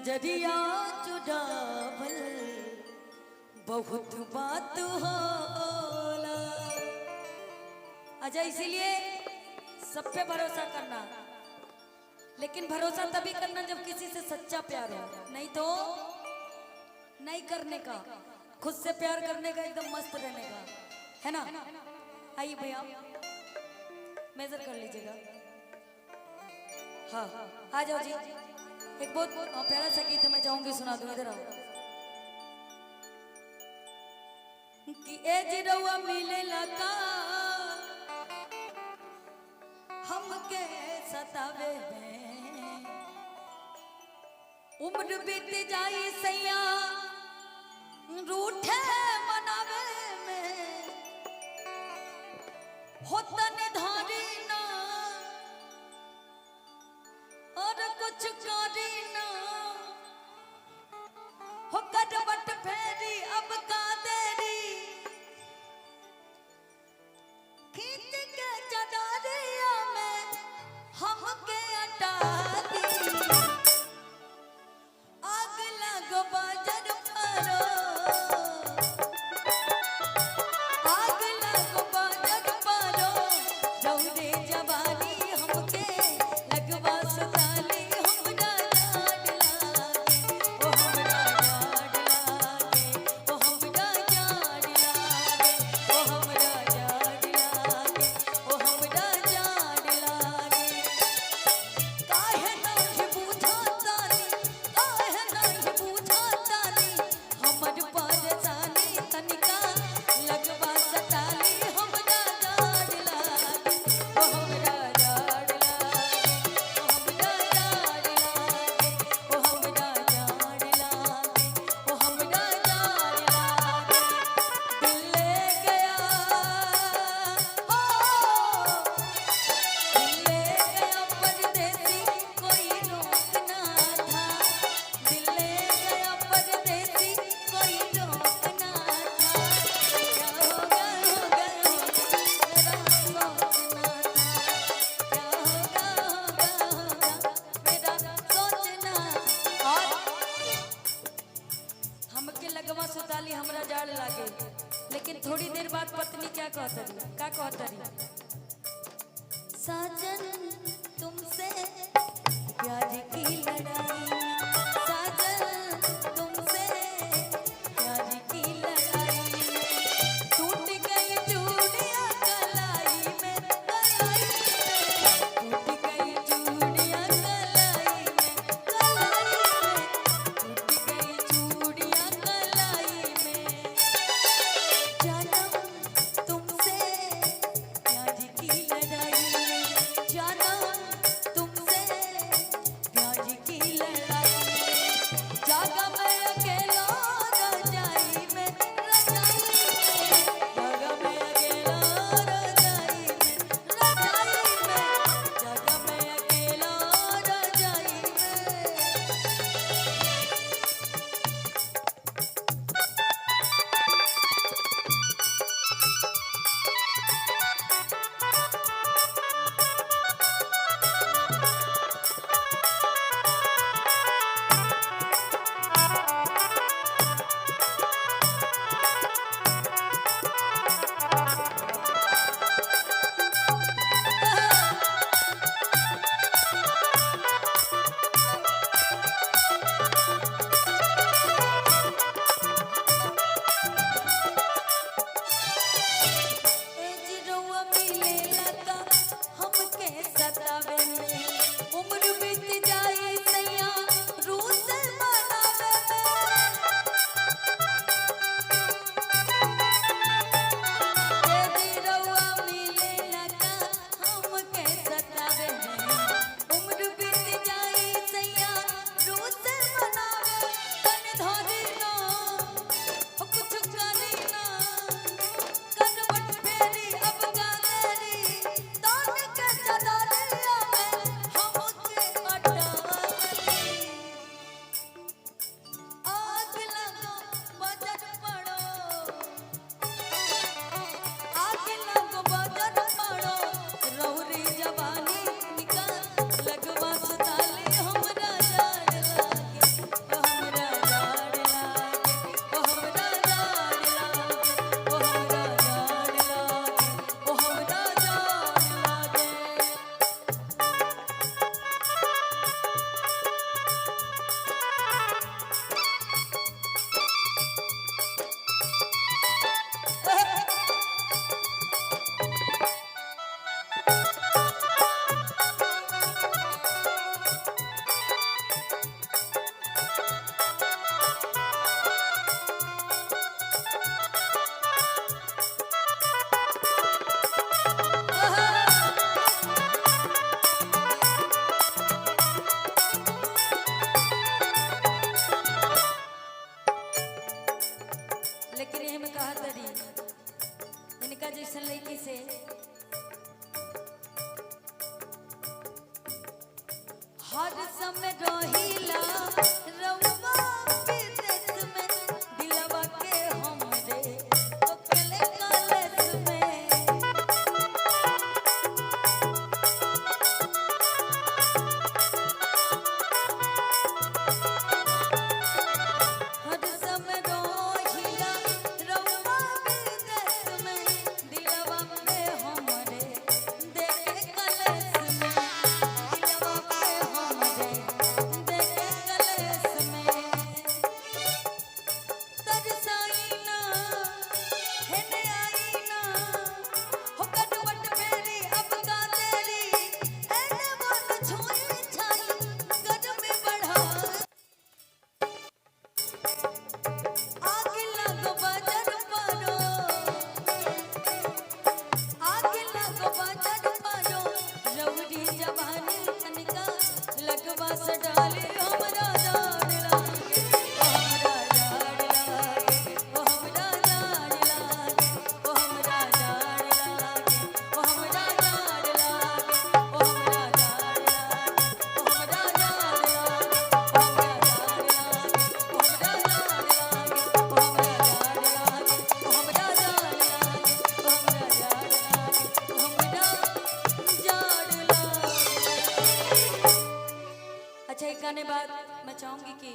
नजरिया चुरावल बहुत बात होला। अच्छा, इसीलिए सब पे भरोसा करना, लेकिन भरोसा तभी करना जब किसी से सच्चा प्यार हो, नहीं तो नहीं करने का। खुद से प्यार करने का, एकदम मस्त रहने का, है ना। आइए भैया, मेजर कर लीजिएगा। हाँ, आ जाओ जी। एक बहुत प्यारा सा गीत मैं चाहूंगी सुना दूं, इधर आओ। कि ए जिरौआ मिले लगा हमके सतावे में, उम्र बीत जाई सैया रूठे मनावे में, होता निधारी ना और कुछ करी ना, हो कटवट फेरी अब का देरी, खींच के चदरिया में हमके हटा दी, आग लगो बाजर परो, आग लगो बाजर परो, जौरे जवानी हमके लगवा सुताली, हमरा लाड लागे, ओ हमरा लाड लागे, ओ हमरा लाड लागे, ओ हमरा लाड लागे, ओ हमरा लाड लागे। काहे नहीं बुझातानी, काहे नहीं बुझातानी, हमर परेशानी तनिका लगवा सताली, हमरा लाड लागे, ओ हमरा लाड लागे, ओ हमरा लाड लागे, ओ हमरा लाड लागे, ओ हमरा लाड लागे। दिल ले गया ओ, दिल ले गया परदेसी, कोई रोक ना था, दिल ले गया परदेसी, कोई रोक ना था, क्या होगा होगा होगा, मेरा सोचना था, क्या होगा होगा होगा, मेरा सोचना। और हमके लगवा सुताली, हमरा जाड़ लागे, लेकिन थोड़ी देर बाद पत्नी क्या कहतरी, का कहतरी, साजन तुमसे प्यार की लड़ाई, साजन तुमसे प्यार की लड़ाई, टूट गई चूड़ियां कलाई में, कलाई में, टूट गई चूड़ियां कलाई में, कलाई में, टूट गई चूड़ियां कलाई में, जानम तुमसे प्यार की लड़ाई में, जानम तुमसे प्यार की लड़ाई। चाहूंगी कि